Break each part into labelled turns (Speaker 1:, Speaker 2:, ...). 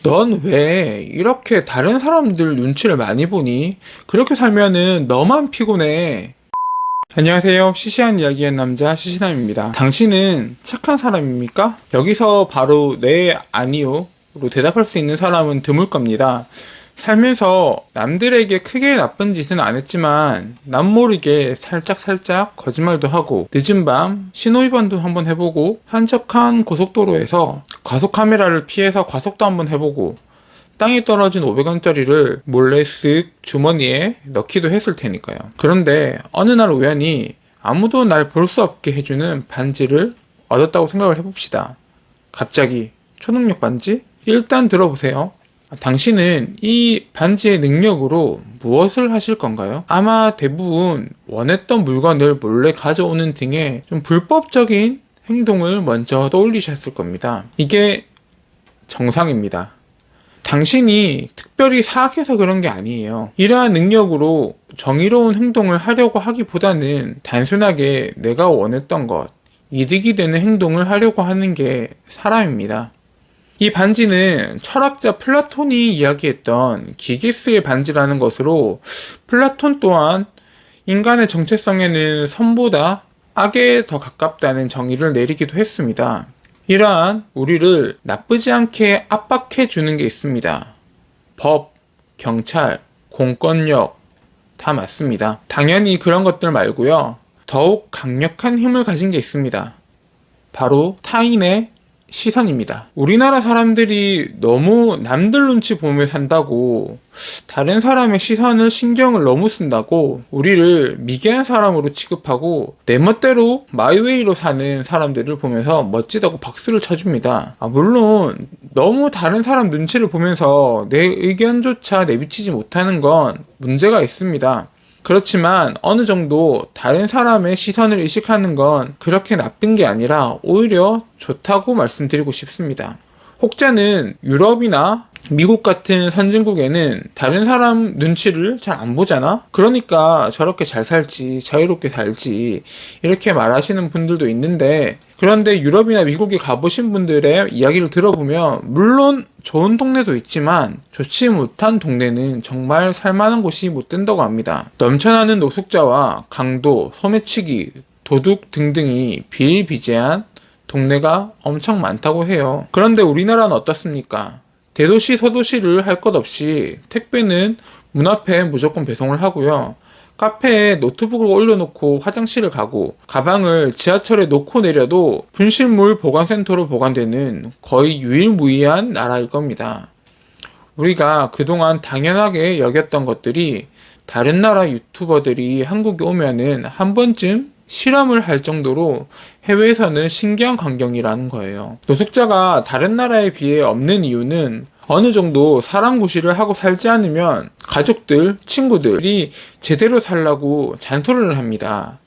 Speaker 1: 넌 왜 이렇게 다른 사람들 눈치를 많이 보니? 그렇게 살면은 너만 피곤해. 안녕하세요. 시시한 이야기의 남자 시시남입니다. 당신은 착한 사람입니까? 여기서 바로 네, 아니요 로 대답할 수 있는 사람은 드물 겁니다. 살면서 남들에게 크게 나쁜 짓은 안 했지만 남모르게 살짝 거짓말도 하고 늦은 밤 신호위반도 한번 해보고 한적한 고속도로에서 과속 카메라를 피해서 과속도 한번 해보고 땅에 떨어진 500원짜리를 몰래 쓱 주머니에 넣기도 했을 테니까요. 그런데 어느 날 우연히 아무도 날 볼 수 없게 해주는 반지를 얻었다고 생각을 해봅시다. 갑자기 초능력 반지? 일단 들어보세요. 당신은 이 반지의 능력으로 무엇을 하실 건가요? 아마 대부분 원했던 물건을 몰래 가져오는 등의 좀 불법적인 행동을 먼저 떠올리셨을 겁니다. 이게 정상입니다. 당신이 특별히 사악해서 그런 게 아니에요. 이러한 능력으로 정의로운 행동을 하려고 하기보다는 단순하게 내가 원했던 것, 이득이 되는 행동을 하려고 하는 게 사람입니다. 이 반지는 철학자 플라톤이 이야기했던 기기스의 반지라는 것으로 플라톤 또한 인간의 정체성에는 선보다 악에 더 가깝다는 정의를 내리기도 했습니다. 이러한 우리를 나쁘지 않게 압박해 주는 게 있습니다. 법, 경찰, 공권력 다 맞습니다. 당연히 그런 것들 말고요. 더욱 강력한 힘을 가진 게 있습니다. 바로 타인의 시선입니다. 우리나라 사람들이 너무 남들 눈치 보며 산다고, 다른 사람의 시선을 신경을 너무 쓴다고 우리를 미개한 사람으로 취급하고 내 멋대로 마이웨이로 사는 사람들을 보면서 멋지다고 박수를 쳐줍니다. 물론 너무 다른 사람 눈치를 보면서 내 의견조차 내비치지 못하는 건 문제가 있습니다. 그렇지만 어느 정도 다른 사람의 시선을 의식하는 건 그렇게 나쁜 게 아니라 오히려 좋다고 말씀드리고 싶습니다. 혹자는 유럽이나 미국 같은 선진국에는 다른 사람 눈치를 잘 안 보잖아? 그러니까 저렇게 잘 살지, 자유롭게 살지 이렇게 말하시는 분들도 있는데, 그런데 유럽이나 미국에 가보신 분들의 이야기를 들어보면 물론 좋은 동네도 있지만 좋지 못한 동네는 정말 살만한 곳이 못 된다고 합니다. 넘쳐나는 노숙자와 강도, 소매치기, 도둑 등등이 비일비재한 동네가 엄청 많다고 해요. 그런데 우리나라는 어떻습니까? 대도시, 소도시를 할 것 없이 택배는 문 앞에 무조건 배송을 하고요. 카페에 노트북을 올려놓고 화장실을 가고 가방을 지하철에 놓고 내려도 분실물 보관센터로 보관되는 거의 유일무이한 나라일 겁니다. 우리가 그동안 당연하게 여겼던 것들이 다른 나라 유튜버들이 한국에 오면은 한 번쯤 실험을 할 정도로 해외에서는 신기한 광경이라는 거예요. 노숙자가 다른 나라에 비해 없는 이유는 어느 정도 사람 구실을 하고 살지 않으면 가족들, 친구들이 제대로 살라고 잔소리를 합니다.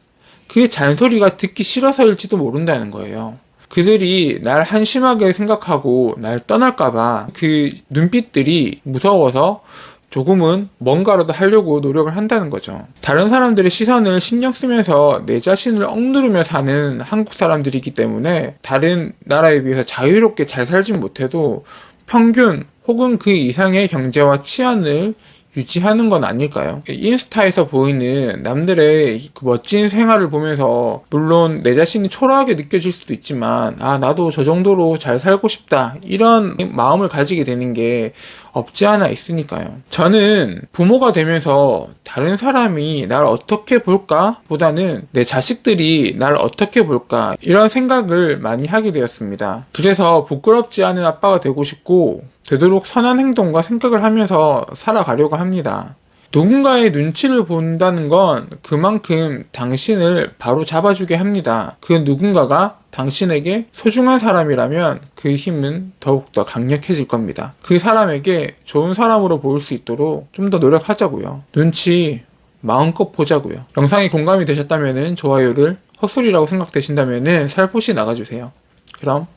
Speaker 1: 그 잔소리가 듣기 싫어서일지도 모른다는 거예요. 그들이 날 한심하게 생각하고 날 떠날까봐 그 눈빛들이 무서워서 조금은 뭔가라도 하려고 노력을 한다는 거죠. 다른 사람들의 시선을 신경 쓰면서 내 자신을 억누르며 사는 한국 사람들이기 때문에 다른 나라에 비해서 자유롭게 잘 살진 못해도 평균 혹은 그 이상의 경제와 치안을 유지하는 건 아닐까요? 인스타에서 보이는 남들의 그 멋진 생활을 보면서 물론 내 자신이 초라하게 느껴질 수도 있지만 나도 저 정도로 잘 살고 싶다 이런 마음을 가지게 되는 게 없지 않아 있으니까요. 저는 부모가 되면서 다른 사람이 날 어떻게 볼까 보다는 내 자식들이 날 어떻게 볼까 이런 생각을 많이 하게 되었습니다. 그래서 부끄럽지 않은 아빠가 되고 싶고 되도록 선한 행동과 생각을 하면서 살아가려고 합니다. 누군가의 눈치를 본다는 건 그만큼 당신을 바로 잡아주게 합니다. 그 누군가가 당신에게 소중한 사람이라면 그 힘은 더욱더 강력해질 겁니다. 그 사람에게 좋은 사람으로 보일 수 있도록 좀 더 노력하자고요. 눈치 마음껏 보자고요. 영상이 공감이 되셨다면 좋아요를, 헛소리라고 생각되신다면 살포시 나가주세요. 그럼